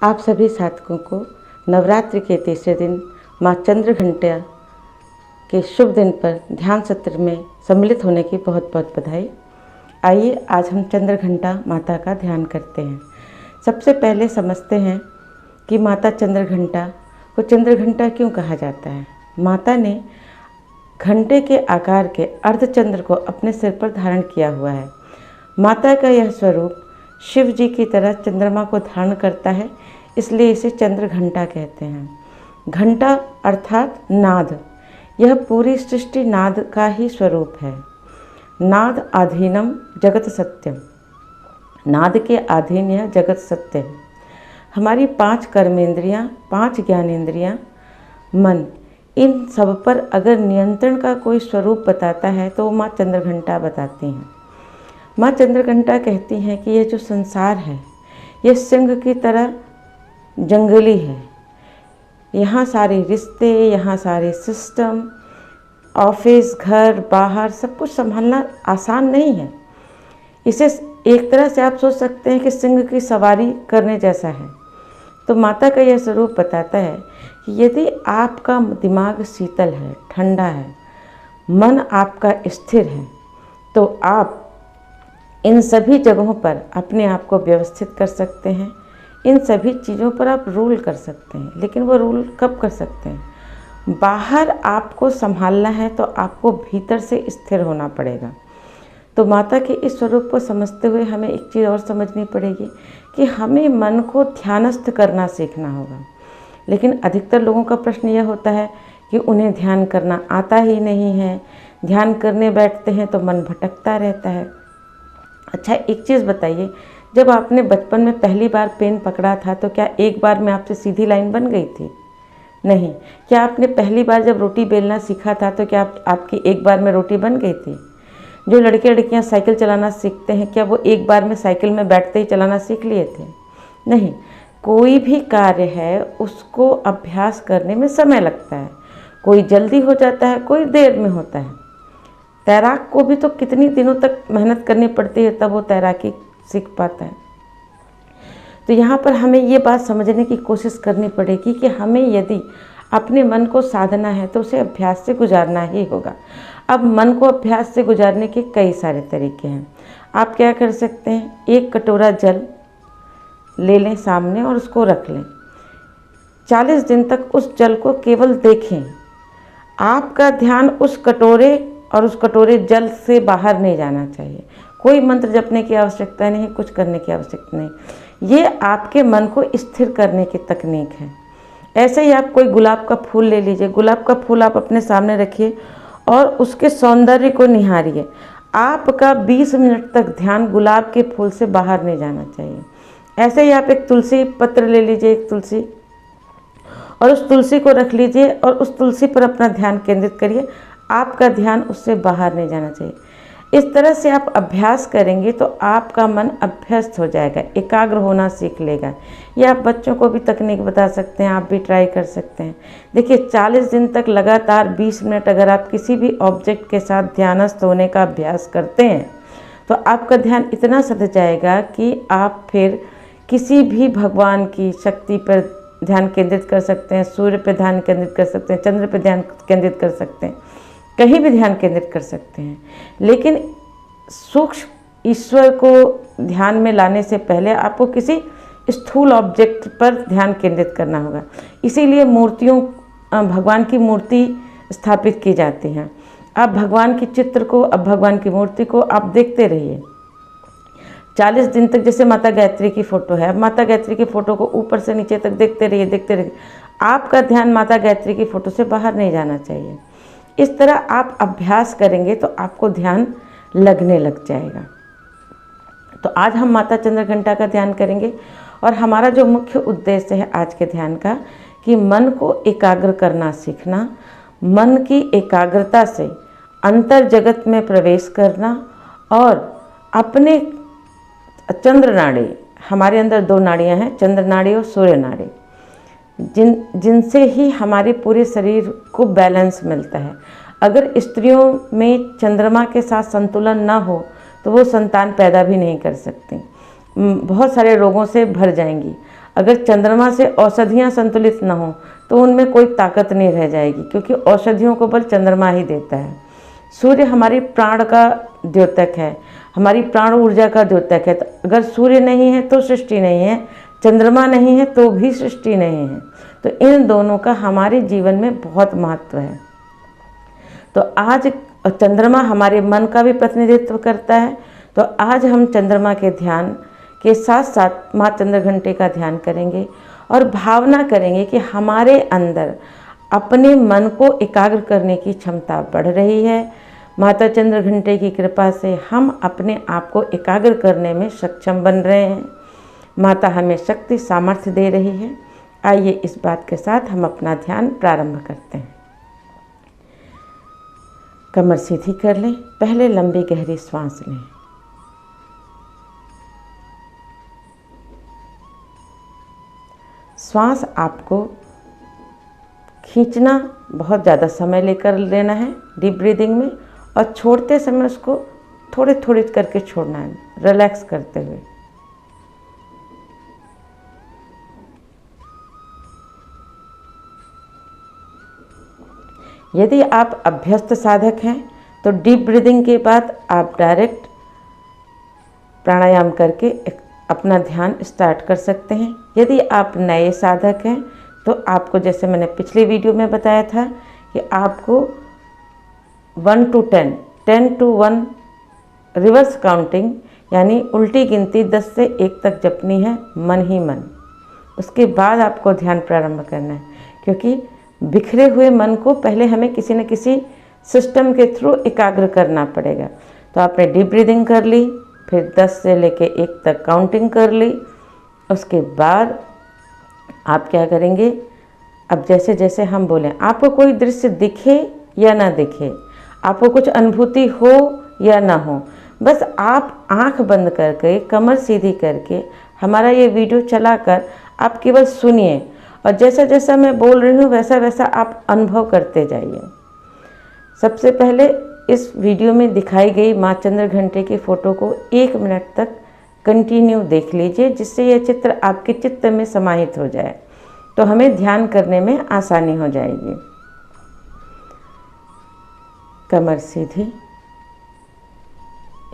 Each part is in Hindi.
आप सभी साधकों को नवरात्रि के तीसरे दिन माँ चंद्रघंटा के शुभ दिन पर ध्यान सत्र में सम्मिलित होने की बहुत बहुत बधाई। आइए आज हम चंद्रघंटा माता का ध्यान करते हैं। सबसे पहले समझते हैं कि माता चंद्रघंटा को चंद्रघंटा क्यों कहा जाता है। माता ने घंटे के आकार के अर्धचंद्र को अपने सिर पर धारण किया हुआ है। माता का यह स्वरूप शिव जी की तरह चंद्रमा को धारण करता है, इसलिए इसे चंद्रघंटा कहते हैं। घंटा अर्थात नाद, यह पूरी सृष्टि नाद का ही स्वरूप है। नाद आधीनम जगत सत्यम, नाद के अधीन यह जगत सत्य है। हमारी 5 कर्मेंद्रियाँ, 5 ज्ञानेंद्रियाँ, मन, इन सब पर अगर नियंत्रण का कोई स्वरूप बताता है तो माँ चंद्रघंटा बताती हैं। माँ चंद्रघंटा कहती हैं कि यह जो संसार है यह सिंह की तरह जंगली है। यहाँ सारे रिश्ते, यहाँ सारे सिस्टम, ऑफिस, घर, बाहर सब कुछ संभालना आसान नहीं है। इसे एक तरह से आप सोच सकते हैं कि सिंह की सवारी करने जैसा है। तो माता का यह स्वरूप बताता है कि यदि आपका दिमाग शीतल है, ठंडा है, मन आपका स्थिर है, तो आप इन सभी जगहों पर अपने आप को व्यवस्थित कर सकते हैं। इन सभी चीज़ों पर आप रूल कर सकते हैं। लेकिन वो रूल कब कर सकते हैं? बाहर आपको संभालना है तो आपको भीतर से स्थिर होना पड़ेगा। तो माता के इस स्वरूप को समझते हुए हमें एक चीज़ और समझनी पड़ेगी कि हमें मन को ध्यानस्थ करना सीखना होगा। लेकिन अधिकतर लोगों का प्रश्न यह होता है कि उन्हें ध्यान करना आता ही नहीं है। ध्यान करने बैठते हैं तो मन भटकता रहता है। अच्छा, एक चीज़ बताइए, जब आपने बचपन में पहली बार पेन पकड़ा था तो क्या एक बार में आपसे सीधी लाइन बन गई थी? नहीं। क्या आपने पहली बार जब रोटी बेलना सीखा था तो क्या आपकी एक बार में रोटी बन गई थी? जो लड़के लड़कियां साइकिल चलाना सीखते हैं, क्या वो एक बार में साइकिल में बैठते ही चलाना सीख लिए थे? नहीं। कोई भी कार्य है उसको अभ्यास करने में समय लगता है। कोई जल्दी हो जाता है, कोई देर में होता है। तैराक को भी तो कितनी दिनों तक मेहनत करनी पड़ती है तब वो तैराकी सीख पाता है। तो यहाँ पर हमें ये बात समझने की कोशिश करनी पड़ेगी कि हमें यदि अपने मन को साधना है तो उसे अभ्यास से गुजारना ही होगा। अब मन को अभ्यास से गुजारने के कई सारे तरीके हैं। आप क्या कर सकते हैं, एक कटोरा जल ले लें सामने और उसको रख लें। 40 दिन तक उस जल को केवल देखें। आपका ध्यान उस कटोरे और उस कटोरे जल से बाहर नहीं जाना चाहिए। कोई मंत्र जपने की आवश्यकता नहीं, कुछ करने की आवश्यकता नहीं। ये आपके मन को स्थिर करने की तकनीक है। ऐसे ही आप कोई गुलाब का फूल ले लीजिए। गुलाब का फूल आप अपने सामने रखिए और उसके सौंदर्य को निहारिए। आपका 20 मिनट तक ध्यान गुलाब के फूल से बाहर नहीं जाना चाहिए। ऐसे ही आप एक तुलसी पत्र ले लीजिए, एक तुलसी, और उस तुलसी को रख लीजिए और उस तुलसी पर अपना ध्यान केंद्रित करिए। आपका ध्यान उससे बाहर नहीं जाना चाहिए। इस तरह से आप अभ्यास करेंगे तो आपका मन अभ्यस्त हो जाएगा, एकाग्र होना सीख लेगा। ये आप बच्चों को भी तकनीक बता सकते हैं, आप भी ट्राई कर सकते हैं। देखिए, 40 दिन तक लगातार 20 मिनट अगर आप किसी भी ऑब्जेक्ट के साथ ध्यानस्थ होने का अभ्यास करते हैं तो आपका ध्यान इतना सध जाएगा कि आप फिर किसी भी भगवान की शक्ति पर ध्यान केंद्रित कर सकते हैं, सूर्य पर ध्यान केंद्रित कर सकते हैं, चंद्र पर ध्यान केंद्रित कर सकते हैं, कहीं भी ध्यान केंद्रित कर सकते हैं। लेकिन सूक्ष्म ईश्वर को ध्यान में लाने से पहले आपको किसी स्थूल ऑब्जेक्ट पर ध्यान केंद्रित करना होगा। इसीलिए मूर्तियों, भगवान की मूर्ति स्थापित की जाती हैं। आप भगवान की चित्र को, अब भगवान की मूर्ति को आप देखते रहिए 40 दिन तक। जैसे माता गायत्री की फ़ोटो है, अब माता गायत्री की फ़ोटो को ऊपर से नीचे तक देखते रहिए, देखते रहिए। आपका ध्यान माता गायत्री की फ़ोटो से बाहर नहीं जाना चाहिए। इस तरह आप अभ्यास करेंगे तो आपको ध्यान लगने लग जाएगा। तो आज हम माता चंद्रघंटा का ध्यान करेंगे और हमारा जो मुख्य उद्देश्य है आज के ध्यान का कि मन को एकाग्र करना सीखना, मन की एकाग्रता से अंतर जगत में प्रवेश करना और अपने चंद्र नाड़ी, हमारे अंदर 2 नाड़ियाँ हैं, चंद्र नाड़ी और सूर्य नाड़ी, जिनसे ही हमारे पूरे शरीर को बैलेंस मिलता है। अगर स्त्रियों में चंद्रमा के साथ संतुलन ना हो तो वो संतान पैदा भी नहीं कर सकती, बहुत सारे रोगों से भर जाएंगी। अगर चंद्रमा से औषधियाँ संतुलित न हो तो उनमें कोई ताकत नहीं रह जाएगी, क्योंकि औषधियों को बल चंद्रमा ही देता है। सूर्य हमारी प्राण का द्योतक है, हमारी प्राण ऊर्जा का द्योतक है। तो अगर सूर्य नहीं है तो सृष्टि नहीं है, चंद्रमा नहीं है तो भी सृष्टि नहीं है। तो इन दोनों का हमारे जीवन में बहुत महत्व है। तो आज चंद्रमा हमारे मन का भी प्रतिनिधित्व करता है। तो आज हम चंद्रमा के ध्यान के साथ साथ माँ चंद्रघंटे का ध्यान करेंगे और भावना करेंगे कि हमारे अंदर अपने मन को एकाग्र करने की क्षमता बढ़ रही है। माता चंद्रघंटे की कृपा से हम अपने आप को एकाग्र करने में सक्षम बन रहे हैं। माता हमें शक्ति सामर्थ्य दे रही है। आइए इस बात के साथ हम अपना ध्यान प्रारंभ करते हैं। कमर सीधी कर लें। पहले लंबी गहरी सांस लें। श्वास आपको खींचना बहुत ज़्यादा समय लेकर लेना है डीप ब्रीदिंग में, और छोड़ते समय उसको थोड़े थोड़े करके छोड़ना है, रिलैक्स करते हुए। यदि आप अभ्यस्त साधक हैं तो डीप ब्रीदिंग के बाद आप डायरेक्ट प्राणायाम करके अपना ध्यान स्टार्ट कर सकते हैं। यदि आप नए साधक हैं तो आपको, जैसे मैंने पिछली वीडियो में बताया था, कि आपको 1 to 10, 10 to 1 रिवर्स काउंटिंग यानी उल्टी गिनती 10 से 1 तक जपनी है, मन ही मन। उसके बाद आपको ध्यान प्रारंभ करना है, क्योंकि बिखरे हुए मन को पहले हमें किसी न किसी सिस्टम के थ्रू एकाग्र करना पड़ेगा। तो आपने डीप ब्रीदिंग कर ली, फिर 10 से लेके 1 तक काउंटिंग कर ली। उसके बाद आप क्या करेंगे, अब जैसे जैसे हम बोलें, आपको कोई दृश्य दिखे या ना दिखे, आपको कुछ अनुभूति हो या ना हो, बस आप आंख बंद करके कमर सीधी करके हमारा ये वीडियो चलाकर आप केवल सुनिए, और जैसा जैसा मैं बोल रही हूँ वैसा वैसा आप अनुभव करते जाइए। सबसे पहले इस वीडियो में दिखाई गई माँ चंद्रघंटे की फ़ोटो को 1 मिनट तक कंटिन्यू देख लीजिए, जिससे यह चित्र आपके चित्त में समाहित हो जाए, तो हमें ध्यान करने में आसानी हो जाएगी। कमर सीधी।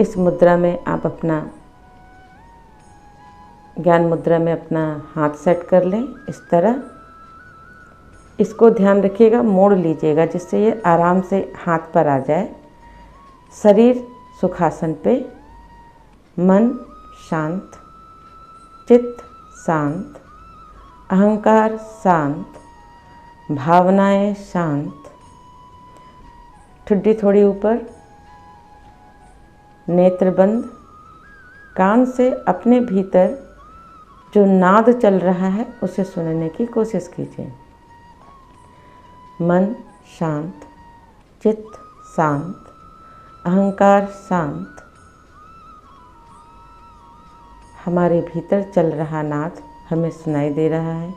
इस मुद्रा में आप अपना ज्ञान मुद्रा में अपना हाथ सेट कर लें इस तरह। इसको ध्यान रखिएगा, मोड़ लीजिएगा जिससे ये आराम से हाथ पर आ जाए। शरीर सुखासन पे, मन शांत, चित्त शांत, अहंकार शांत, भावनाएं शांत, ठुड्डी थोड़ी ऊपर, नेत्र बंद। कान से अपने भीतर जो नाद चल रहा है उसे सुनने की कोशिश कीजिए। मन शांत, चित्त शांत, अहंकार शांत। हमारे भीतर चल रहा नाद हमें सुनाई दे रहा है।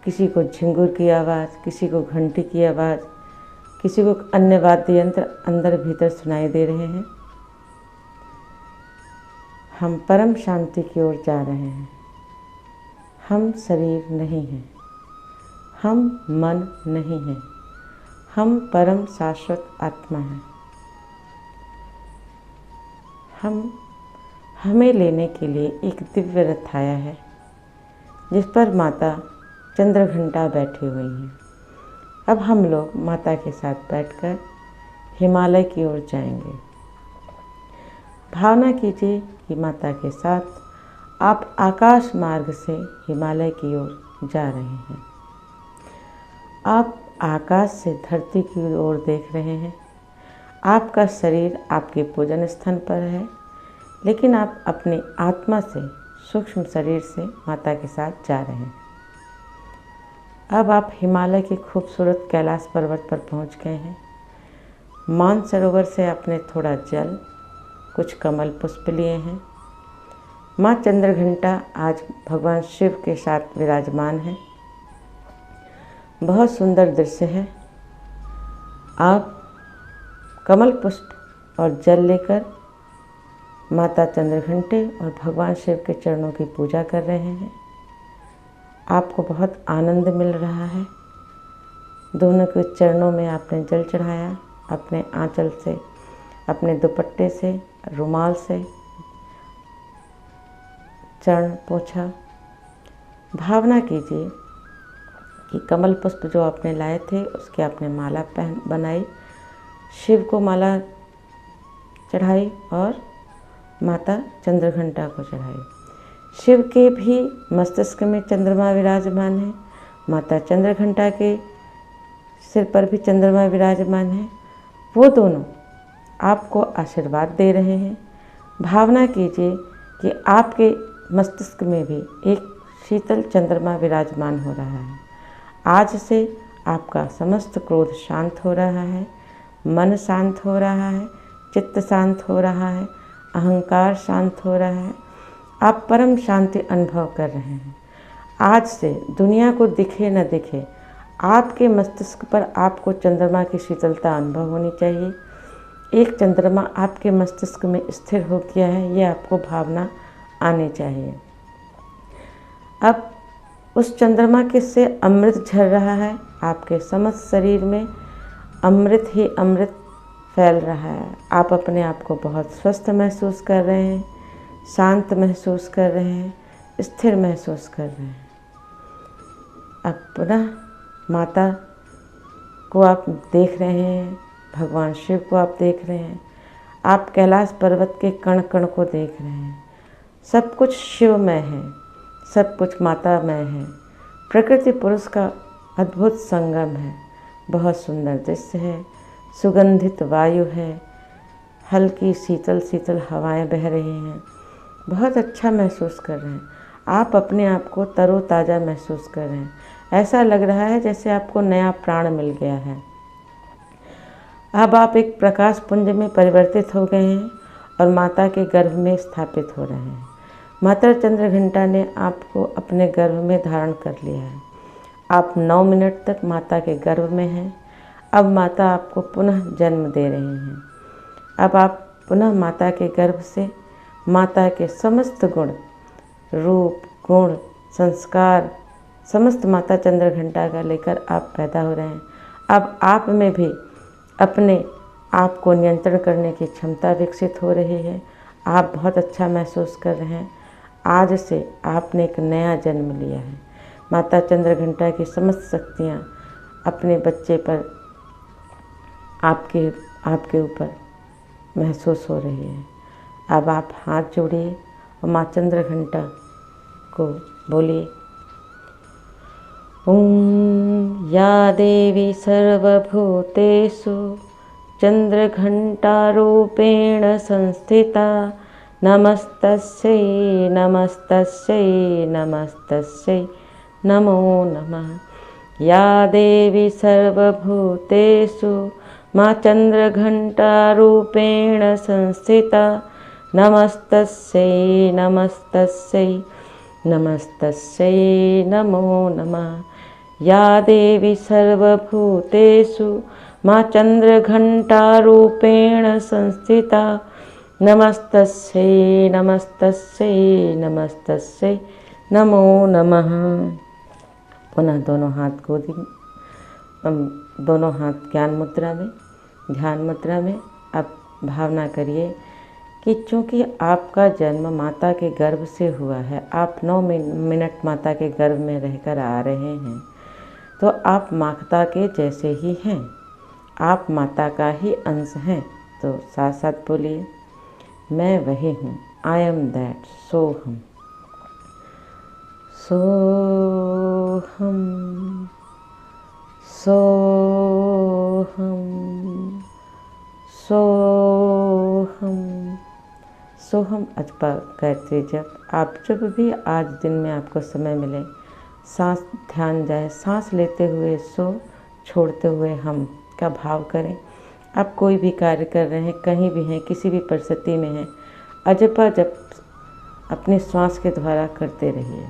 किसी को झिंगुर की आवाज़, किसी को घंटी की आवाज़, किसी को अन्य वाद्य यंत्र अंदर भीतर सुनाई दे रहे हैं। हम परम शांति की ओर जा रहे हैं। हम शरीर नहीं हैं, हम मन नहीं हैं, हम परम शाश्वत आत्मा हैं। हमें लेने के लिए एक दिव्य रथ आया है, जिस पर माता चंद्रघंटा बैठी हुई हैं। अब हम लोग माता के साथ बैठकर हिमालय की ओर जाएंगे। भावना कीजिए कि माता के साथ आप आकाश मार्ग से हिमालय की ओर जा रहे हैं। आप आकाश से धरती की ओर देख रहे हैं। आपका शरीर आपके पूजन स्थान पर है, लेकिन आप अपनी आत्मा से, सूक्ष्म शरीर से माता के साथ जा रहे हैं। अब आप हिमालय के खूबसूरत कैलाश पर्वत पर पहुंच गए हैं। मानसरोवर से आपने थोड़ा जल, कुछ कमल पुष्प लिए हैं। माँ चंद्रघंटा आज भगवान शिव के साथ विराजमान है। बहुत सुंदर दृश्य है। आप कमल पुष्प और जल लेकर माता चंद्रघंटे और भगवान शिव के चरणों की पूजा कर रहे हैं। आपको बहुत आनंद मिल रहा है। दोनों के चरणों में आपने जल चढ़ाया, अपने आंचल से, अपने दुपट्टे से, रुमाल से चरण पोंछा। भावना कीजिए कि कमल पुष्प जो आपने लाए थे उसकी आपने माला बनाई, शिव को माला चढ़ाई और माता चंद्रघंटा को चढ़ाई। शिव के भी मस्तिष्क में चंद्रमा विराजमान है, माता चंद्रघंटा के सिर पर भी चंद्रमा विराजमान है। वो दोनों आपको आशीर्वाद दे रहे हैं। भावना कीजिए कि आपके मस्तिष्क में भी एक शीतल चंद्रमा विराजमान हो रहा है। आज से आपका समस्त क्रोध शांत हो रहा है, मन शांत हो रहा है, चित्त शांत हो रहा है, अहंकार शांत हो रहा है। आप परम शांति अनुभव कर रहे हैं। आज से दुनिया को दिखे न दिखे, आपके मस्तिष्क पर आपको चंद्रमा की शीतलता अनुभव होनी चाहिए। एक चंद्रमा आपके मस्तिष्क में स्थिर हो गया है, ये आपको भावना आनी चाहिए। अब उस चंद्रमा के से अमृत झर रहा है, आपके समस्त शरीर में अमृत ही अमृत फैल रहा है। आप अपने आप को बहुत स्वस्थ महसूस कर रहे हैं, शांत महसूस कर रहे हैं, स्थिर महसूस कर रहे हैं। अब पुनः माता को आप देख रहे हैं, भगवान शिव को आप देख रहे हैं, आप कैलाश पर्वत के कण कण को देख रहे हैं। सब कुछ शिवमय है, सब कुछ मातामय है। प्रकृति पुरुष का अद्भुत संगम है। बहुत सुंदर दृश्य है, सुगंधित वायु है, हल्की शीतल शीतल हवाएं बह रही हैं। बहुत अच्छा महसूस कर रहे हैं। आप अपने आप को तरोताज़ा महसूस कर रहे हैं। ऐसा लग रहा है जैसे आपको नया प्राण मिल गया है। अब आप एक प्रकाश पुंज में परिवर्तित हो गए हैं और माता के गर्भ में स्थापित हो रहे हैं। माता चंद्रघंटा ने आपको अपने गर्भ में धारण कर लिया है। आप 9 मिनट तक माता के गर्भ में हैं। अब माता आपको पुनः जन्म दे रही हैं। अब आप पुनः माता के गर्भ से माता के समस्त गुण, रूप, गुण, संस्कार, समस्त माता चंद्रघंटा का लेकर आप पैदा हो रहे हैं। अब आप में भी अपने आप को नियंत्रण करने की क्षमता विकसित हो रही है। आप बहुत अच्छा महसूस कर रहे हैं। आज से आपने एक नया जन्म लिया है। माता चंद्रघंटा की समस्त शक्तियाँ अपने बच्चे पर, आपके ऊपर महसूस हो रही है। अब आप हाथ जोड़िए और माँ चंद्रघंटा को बोलिए, ओम या देवी सर्वभूतेषु चंद्रघंटारूपेण संस्थिता नमस्तस्यै नमस्तस्यै नमस्तस्यै नमो नमः। या देवी सर्वभूतेषु माँ चंद्रघंटारूपेण संस्थिता नमस्तस्यै नमस्तस्यै नमस्तस्यै नमो नमः। या देवी सर्वभूतेषु माँ चंद्रघंटारूपेण संस्थिता नमस्तस्यै नमस्तस्यै नमस्तस्यै नमो नमः। पुनः दोनों हाथ गोदी, दोनों हाथ ज्ञान मुद्रा में, ध्यान मुद्रा में। अब भावना करिए कि चूँकि आपका जन्म माता के गर्भ से हुआ है, आप 9 मिनट माता के गर्भ में रहकर आ रहे हैं, तो आप माता के जैसे ही हैं, आप माता का ही अंश हैं। तो साथ साथ बोलिए, मैं वही हूँ, आई एम दैट, सोहम सोहम सोहम सोहम सोहम अजपा गायत्री जप। आप जब भी आज दिन में आपको समय मिले, सांस ध्यान जाए, सांस लेते हुए सो, छोड़ते हुए हम का भाव करें। आप कोई भी कार्य कर रहे हैं, कहीं भी हैं, किसी भी परिस्थिति में हैं, अजपा जप अपने श्वास के द्वारा करते रहिए।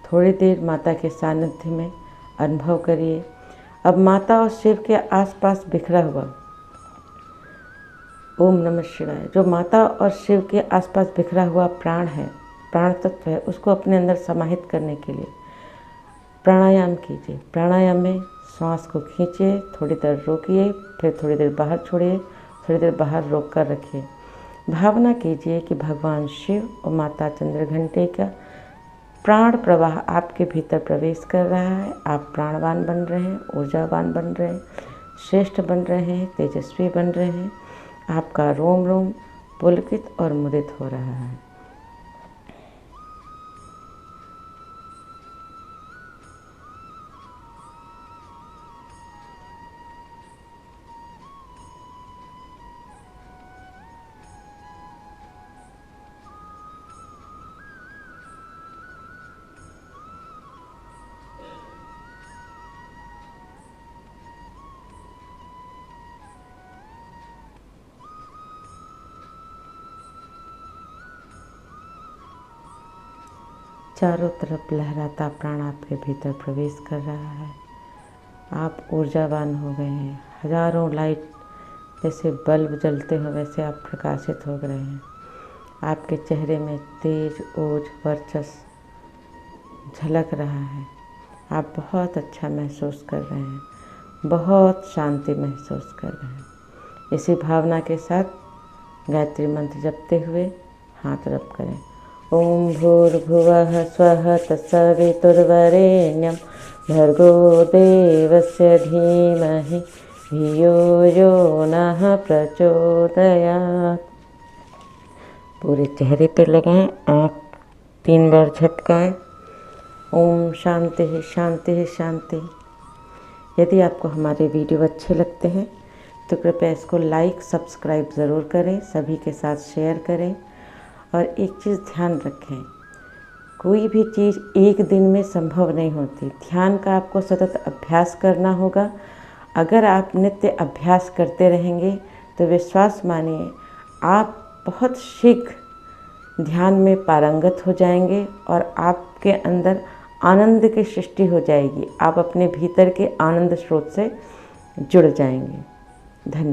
थोड़ी देर माता के सानिध्य में अनुभव करिए। अब माता और शिव के आसपास बिखरा हुआ ओम नमः शिवाय, जो माता और शिव के आसपास बिखरा हुआ प्राण है, प्राण तत्व है, उसको अपने अंदर समाहित करने के लिए प्राणायाम कीजिए। प्राणायाम में श्वास को खींचिए, थोड़ी देर रोकिए, फिर थोड़ी देर बाहर छोड़िए, थोड़ी देर बाहर रोक कर रखिए। भावना कीजिए कि भगवान शिव और माता चंद्रघंटे का प्राण प्रवाह आपके भीतर प्रवेश कर रहा है। आप प्राणवान बन रहे हैं, ऊर्जावान बन रहे हैं, श्रेष्ठ बन रहे हैं, तेजस्वी बन रहे हैं। आपका रोम रोम पुलकित और मुदित हो रहा है। चारों तरफ लहराता प्राण आपके भीतर प्रवेश कर रहा है। आप ऊर्जावान हो गए हैं। हजारों लाइट जैसे बल्ब जलते हो वैसे आप प्रकाशित हो गए हैं। आपके चेहरे में तेज ओज वर्चस्व झलक रहा है। आप बहुत अच्छा महसूस कर रहे हैं, बहुत शांति महसूस कर रहे हैं। इसी भावना के साथ गायत्री मंत्र जपते हुए हाथ रब करें। ओम भूर्भुवः स्वः तत्सवितुर्वरेण्यं भर्गो देवस्य धीमहि धियो यो नः प्रचोदयात्। पूरे चेहरे पर लगाएं, आँख 3 बार झपकाएं। ओम शांति शांति शांति। यदि आपको हमारे वीडियो अच्छे लगते हैं तो कृपया इसको लाइक सब्सक्राइब ज़रूर करें, सभी के साथ शेयर करें। और एक चीज़ ध्यान रखें, कोई भी चीज़ एक दिन में संभव नहीं होती। ध्यान का आपको सतत अभ्यास करना होगा। अगर आप नित्य अभ्यास करते रहेंगे तो विश्वास मानिए आप बहुत शीघ्र ध्यान में पारंगत हो जाएंगे और आपके अंदर आनंद की सृष्टि हो जाएगी। आप अपने भीतर के आनंद स्रोत से जुड़ जाएंगे। धन्यवाद।